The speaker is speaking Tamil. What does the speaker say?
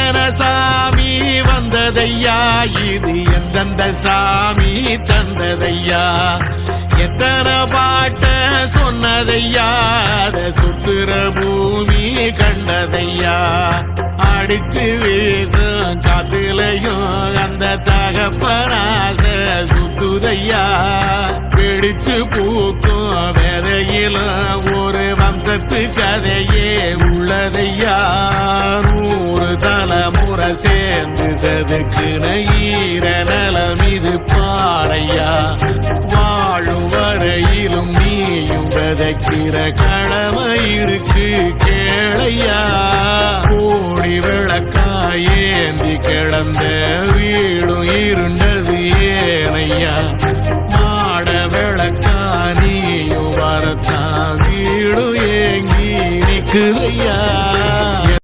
எத்தனை சாமி வந்ததையா, இது எந்தெந்த சாமி தந்ததையா, எத்தனை பாட்ட சொன்னதையா, அத சுத்துற பூமி கண்டதையா, அடிச்சு வீசும் காத்துலையும் அந்த தகப்பனாச சுத்துதையா, பிடிச்சு பூக்கும் வேதையிலும் ஒரு வம்சத்து கதையே உள்ளதையா, 100 தலைமுறை சேர்ந்து செதுக்குன ஈர நலம் இது பாறையா, வாழும் வரையிலும் நீயும் விதைக்கிற கடமை இருக்கு கேளையா, கோடி விளக்காயேந்தி கிடந்த வீடும் இருண்டது ஏனையா, மாட விளக்கா நீயும் வரத்தா வீடும் ஏங்கி நிக்குதையா.